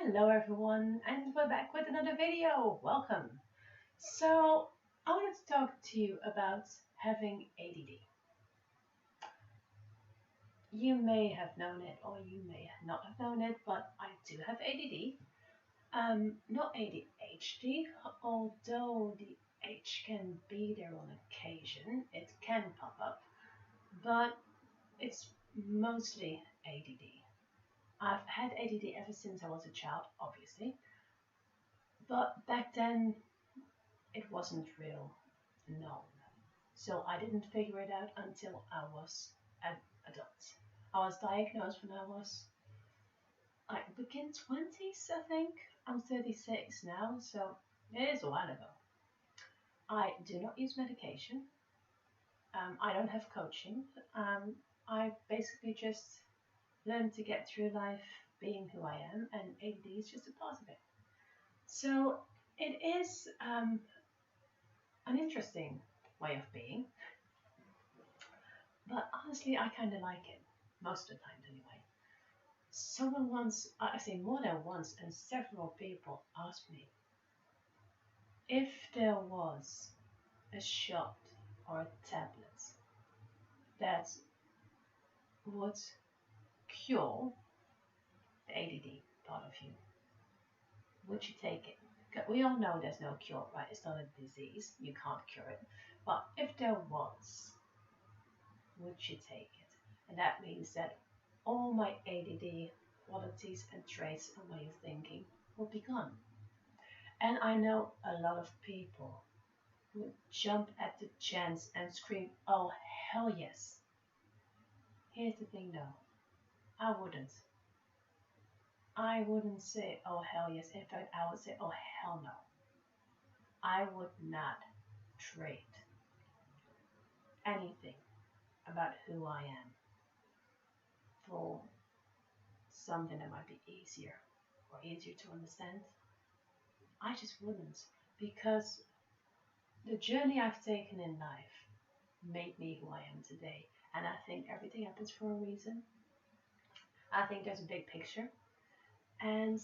Hello everyone, and we're back with another video. Welcome. So, I wanted to talk to you about having ADD. You may have known it or you may not have known it, but I do have ADD. Not ADHD, although the H can be there on occasion. It can pop up, but it's mostly ADD. I've had ADD ever since I was a child, obviously. But back then, it wasn't real known. So I didn't figure it out until I was an adult. I was diagnosed when I was like begin 20s, I think. I'm 36 now, so it is a while ago. I do not use medication. I don't have coaching. I basically just learned to get through life being who I am, and ADD is just a part of it. So it is an interesting way of being, but honestly, I kind of like it most of the time anyway. Someone once, I say more than once, and several people asked me if there was a shot or a tablet that would cure the ADD part of you, would you take it? We all know there's no cure, right? It's not a disease, you can't cure it. But if there was, would you take it? And that means that all my ADD qualities and traits and way of thinking will be gone. And I know a lot of people would jump at the chance and scream, oh, hell yes. Here's the thing though, I wouldn't. I wouldn't say, oh, hell yes. In fact, I would say, oh, hell no. I would not trade anything about who I am for something that might be easier or easier to understand. I just wouldn't, because the journey I've taken in life made me who I am today. And I think everything happens for a reason. I think there's a big picture. And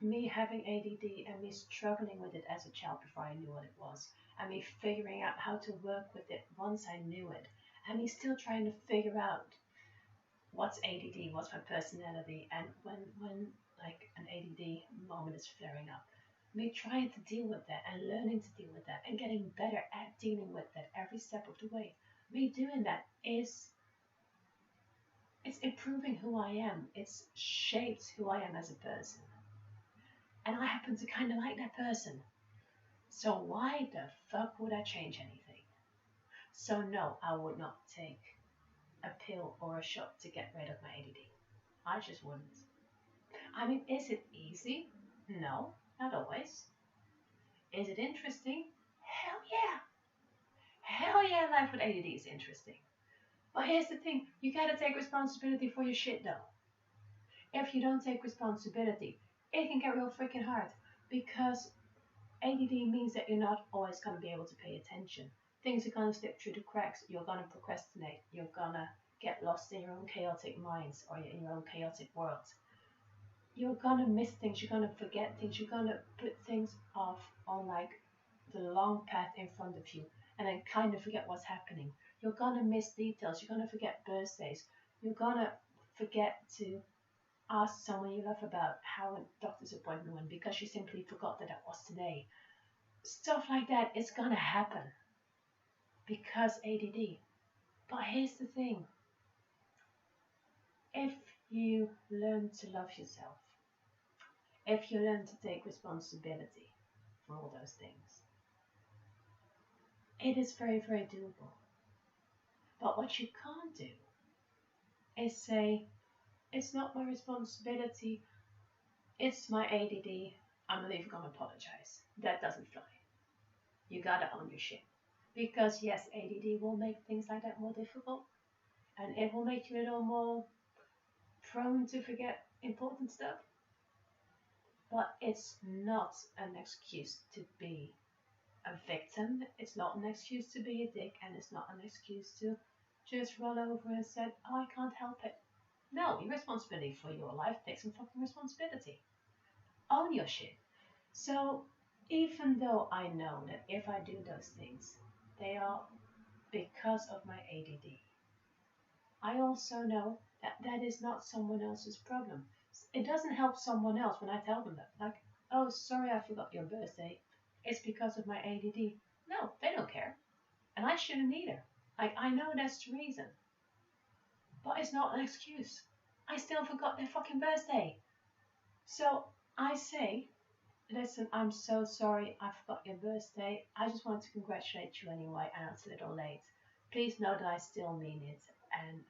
me having ADD and me struggling with it as a child before I knew what it was, and me figuring out how to work with it once I knew it, and me still trying to figure out what's ADD, what's my personality, and when like an ADD moment is flaring up, me trying to deal with that and learning to deal with that and getting better at dealing with that every step of the way. Me doing that it's improving who I am. It's shaped who I am as a person. And I happen to kind of like that person. So why the fuck would I change anything? So no, I would not take a pill or a shot to get rid of my ADD. I just wouldn't. I mean, is it easy? No, not always. Is it interesting? Hell yeah. Hell yeah, life with ADD is interesting. But here's the thing, you gotta take responsibility for your shit though. If you don't take responsibility, it can get real freaking hard, because ADD means that you're not always gonna be able to pay attention. Things are gonna slip through the cracks, you're gonna procrastinate, you're gonna get lost in your own chaotic minds or in your own chaotic world. You're gonna miss things, you're gonna forget things, you're gonna put things off on like the long path in front of you and then kind of forget what's happening. You're gonna miss details, you're gonna forget birthdays, you're gonna forget to ask someone you love about how a doctor's appointment went because you simply forgot that it was today. Stuff like that is gonna happen because ADD. But here's the thing. If you learn to love yourself, if you learn to take responsibility for all those things, it is very, very doable. But what you can't do is say, it's not my responsibility, it's my ADD, I'm not even gonna apologize. That doesn't fly. You gotta own your shit. Because yes, ADD will make things like that more difficult, and it will make you a little more prone to forget important stuff. But it's not an excuse to be a victim, it's not an excuse to be a dick, and it's not an excuse to just roll over and say, oh, I can't help it. No, your responsibility for your life, take some fucking responsibility. Own your shit. So even though I know that if I do those things, they are because of my ADD, I also know that that is not someone else's problem. It doesn't help someone else when I tell them that. Like, oh, sorry, I forgot your birthday. It's because of my ADD. No, they don't care. And I shouldn't either. Like, I know that's the reason. But it's not an excuse. I still forgot their fucking birthday. So I say, listen, I'm so sorry I forgot your birthday. I just want to congratulate you anyway, and it's a little late. Please know that I still mean it, and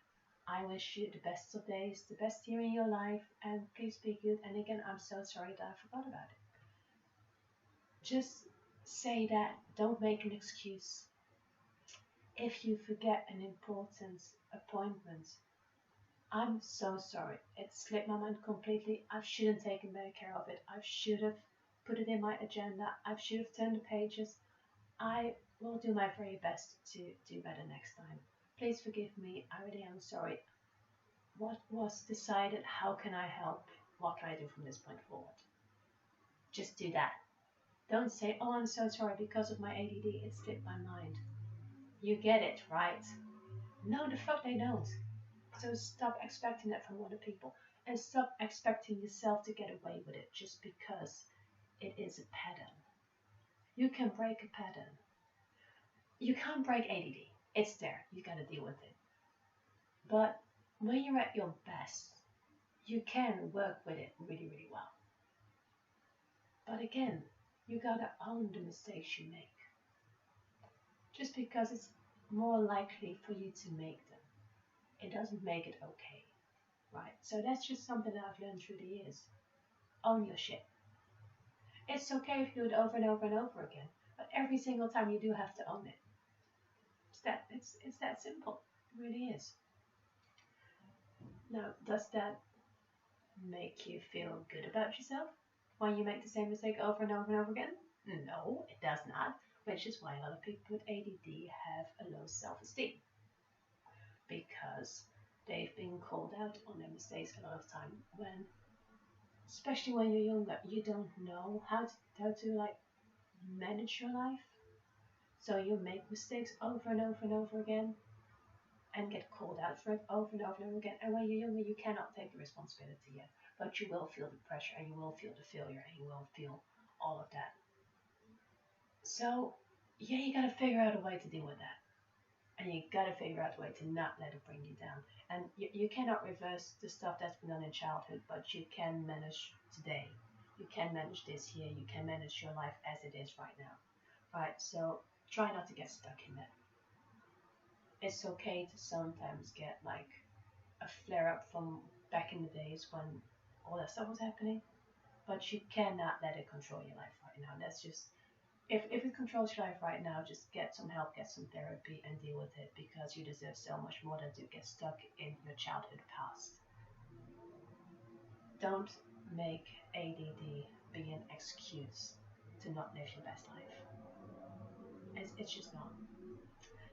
I wish you the best of days, the best year in your life, and please be good. And again, I'm so sorry that I forgot about it. Just say that. Don't make an excuse. If you forget an important appointment, I'm so sorry. It slipped my mind completely. I should have taken better care of it. I should have put it in my agenda. I should have turned the pages. I will do my very best to do better next time. Please forgive me. I really am sorry. What was decided? How can I help? What can I do from this point forward? Just do that. Don't say, oh, I'm so sorry because of my ADD. It slipped my mind. You get it, right? No, the fuck they don't. So stop expecting that from other people and stop expecting yourself to get away with it just because it is a pattern. You can break a pattern. You can't break ADD. It's there. You gotta deal with it. But when you're at your best, you can work with it really, really well. But again, you gotta own the mistakes you make. Just because it's more likely for you to make them, it doesn't make it okay, right? So that's just something that I've learned through the years. Own your shit. It's okay if you do it over and over and over again, but every single time you do have to own it. It's that simple. It really is. Now, does that make you feel good about yourself when you make the same mistake over and over and over again? No, it does not, which is why a lot of people with ADD have a low self-esteem because they've been called out on their mistakes a lot of time when, especially when you're younger, you don't know how to like manage your life. So you make mistakes over and over and over again and get called out for it over and over and over again. And when you're younger, you cannot take the responsibility yet, but you will feel the pressure and you will feel the failure and you will feel all of that. So yeah, you gotta figure out a way to deal with that. And you gotta figure out a way to not let it bring you down. And you cannot reverse the stuff that's been done in childhood, but you can manage today. You can manage this year. You can manage your life as it is right now. Right? So try not to get stuck in that. It's okay to sometimes get like a flare up from back in the days when all that stuff was happening, but you cannot let it control your life right now. That's just if it controls your life right now, just get some help, get some therapy, and deal with it because you deserve so much more than to get stuck in your childhood past. Don't make ADD be an excuse to not live your best life. It's just not.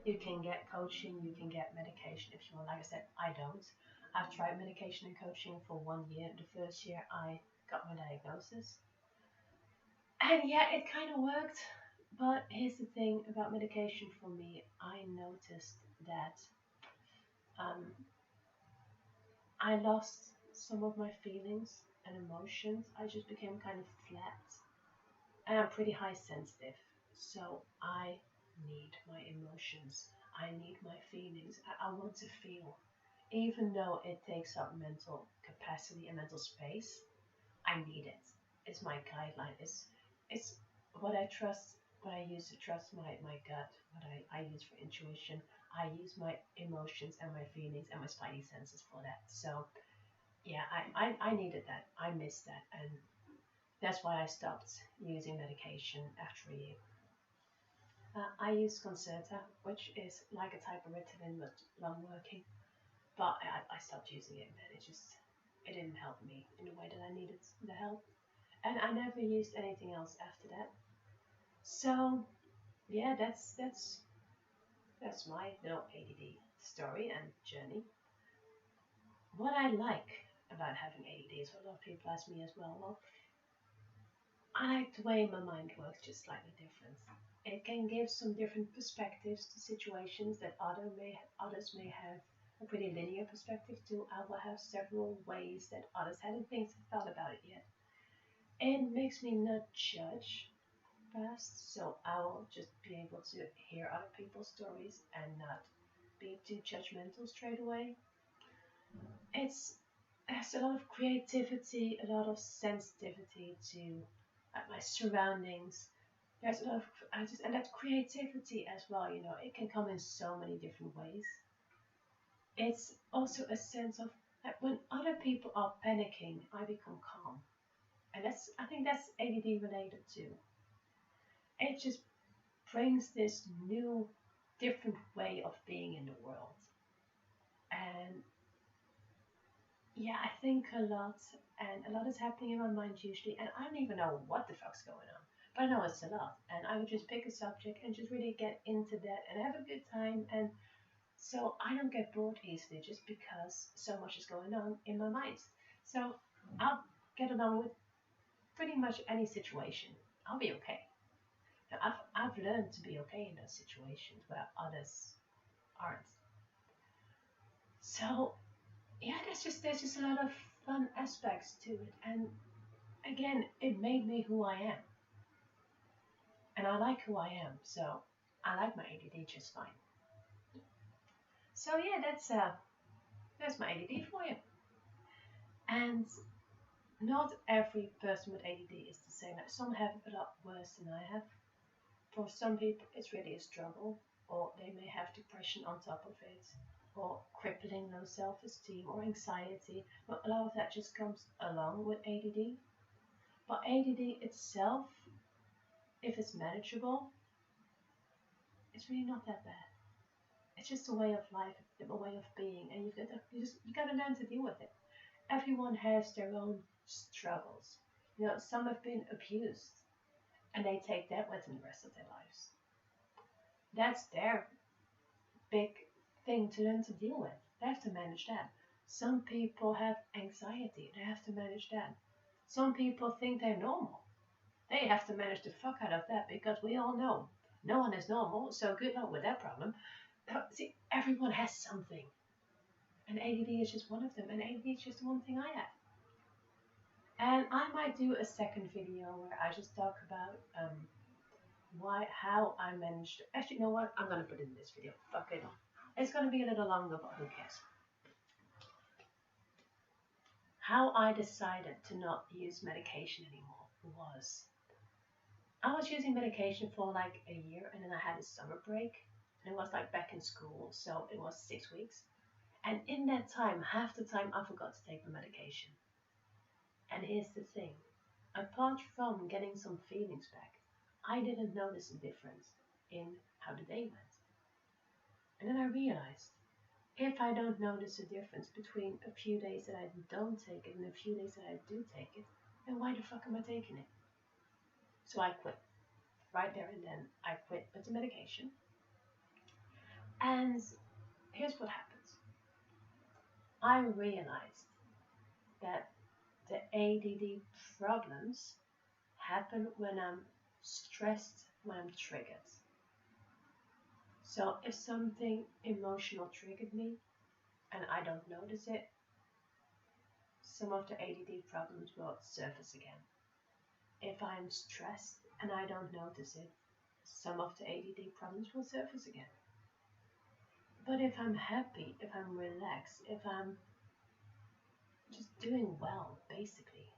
You can get coaching, you can get medication if you want. Like I said, I don't. I've tried medication and coaching for 1 year. The first year I got my diagnosis. And yeah, it kind of worked. But here's the thing about medication for me. I noticed that um, I lost some of my feelings and emotions. I just became kind of flat. And I'm pretty high sensitive. So I need my emotions. I need my feelings. I want to feel. Even though it takes up mental capacity and mental space, I need it. It's my guideline. It's what I trust, what I use to trust my gut, what I use for intuition. I use my emotions and my feelings and my spidey senses for that. So yeah, I needed that. I missed that. And that's why I stopped using medication after a year. I use Concerta, which is like a type of Ritalin but long working. But I stopped using it, and it didn't help me in the way that I needed the help. And I never used anything else after that. So yeah, that's my little ADD story and journey. What I like about having ADD is what a lot of people ask me as well. Well, I like the way my mind works, just slightly different. It can give some different perspectives to situations that others may have a pretty linear perspective to. I will have several ways that others hadn't think thought about it yet. It makes me not judge fast, so I will just be able to hear other people's stories and not be too judgmental straight away. It's there's a lot of creativity, a lot of sensitivity to my surroundings. There's a lot of I just and that creativity as well. You know, it can come in so many different ways. It's also a sense of that when other people are panicking, I become calm, and that's I think that's ADD related too. It just brings this new, different way of being in the world, and yeah, I think a lot, and a lot is happening in my mind usually, and I don't even know what the fuck's going on. But I know it's a lot, and I would just pick a subject and just really get into that and have a good time. And so I don't get bored easily just because so much is going on in my mind. So I'll get along with pretty much any situation. I'll be okay. Now, I've learned to be okay in those situations where others aren't. So yeah, there's just a lot of fun aspects to it, and again, it made me who I am, and I like who I am, so I like my ADD just fine. So yeah, that's my ADD for you. And not every person with ADD is the same. Like some have it a lot worse than I have. For some people, it's really a struggle, or they may have depression on top of it, or crippling low self-esteem, or anxiety. But a lot of that just comes along with ADD. But ADD itself, if it's manageable, it's really not that bad. It's just a way of life, a way of being, and you gotta learn to deal with it. Everyone has their own struggles. You know, some have been abused, and they take that with them the rest of their lives. That's their big thing to learn to deal with. They have to manage that. Some people have anxiety. They have to manage that. Some people think they're normal. They have to manage the fuck out of that because we all know no one is normal, so good luck with that problem. But see, everyone has something. And ADD is just one of them, and ADD is just one thing I have. And I might do a second video where I just talk about how I managed. Actually, you know what? I'm gonna put it in this video. Fuck it. It's gonna be a little longer, but who cares? How I decided to not use medication anymore was I was using medication for like a year, and then I had a summer break, and it was like back in school, so it was 6 weeks. And in that time, half the time I forgot to take the medication. And here's the thing, apart from getting some feelings back, I didn't notice a difference in how the day went. And then I realized, if I don't notice a difference between a few days that I don't take it and a few days that I do take it, then why the fuck am I taking it? So I quit. Right there and then, I quit with the medication. And here's what happens. I realized that the ADD problems happen when I'm stressed, when I'm triggered. So if something emotional triggered me and I don't notice it, some of the ADD problems will surface again. If I'm stressed and I don't notice it, some of the ADD problems will surface again. But if I'm happy, if I'm relaxed, if I'm just doing well, basically,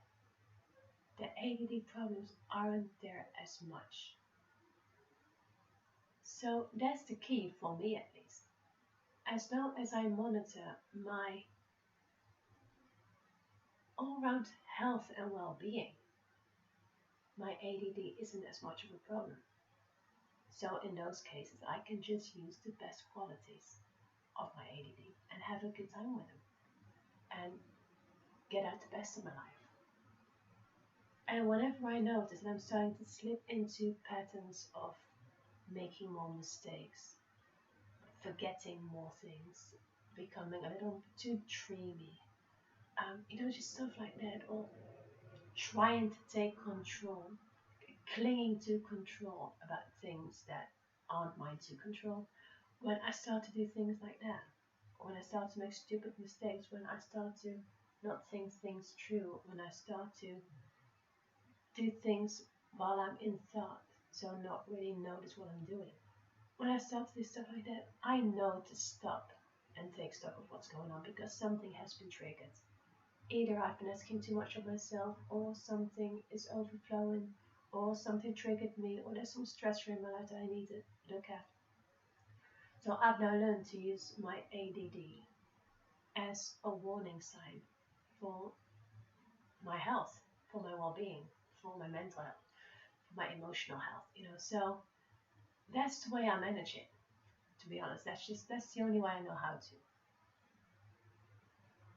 the ADD problems aren't there as much. So that's the key for me at least. As long as I monitor my all-round health and well-being, my ADD isn't as much of a problem. So in those cases, I can just use the best qualities of my ADD and have a good time with them and get out the best of my life. And whenever I notice that I'm starting to slip into patterns of making more mistakes, forgetting more things, becoming a little too dreamy, just stuff like that, or trying to take control, clinging to control about things that aren't mine to control, when I start to do things like that, when I start to make stupid mistakes, when I start to not think things through, when I start to do things while I'm in thought, so not really notice what I'm doing. When I start to do stuff like that, I know to stop and take stock of what's going on because something has been triggered. Either I've been asking too much of myself, or something is overflowing, or something triggered me, or there's some stress in my life that I need to look at. So I've now learned to use my ADD as a warning sign for my health, for my well-being, for my mental health, for my emotional health. So that's the way I manage it. To be honest, that's the only way I know how to.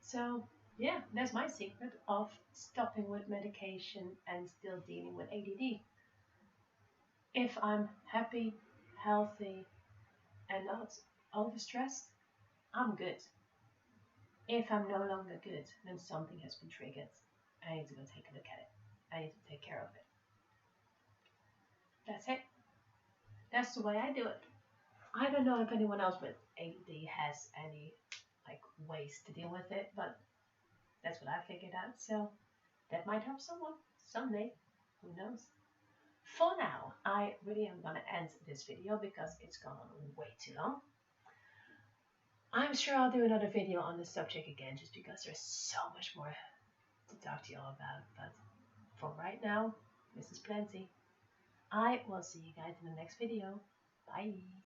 So yeah, that's my secret of stopping with medication and still dealing with ADD. If I'm happy, healthy, and not overstressed, I'm good. If I'm no longer good, then something has been triggered. I need to go take a look at it. I need to take care of it. That's it. That's the way I do it. I don't know if anyone else with ADD has any like ways to deal with it, but that's what I figured out. So that might help someone someday. Who knows? For now, I really am gonna end this video because it's gone on way too long. I'm sure I'll do another video on this subject again just because there's so much more to talk to you all about. But for right now, this is plenty. I will see you guys in the next video. Bye.